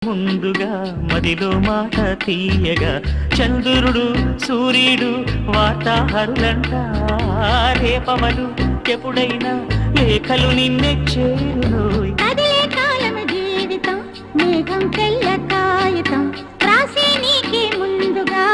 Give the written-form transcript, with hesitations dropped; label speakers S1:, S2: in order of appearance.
S1: ముందుగా మదిలో మాట తీయగా చంద్రుడు సూర్యుడు వార్తాహరులంట రేపవలు ఎప్పుడైనా లేఖలు నిన్నే చేరునోయ్
S2: అదిలే కాలము జీవితం మేఘం తెల్ల కాగితం రాసే నీకే ముందుగా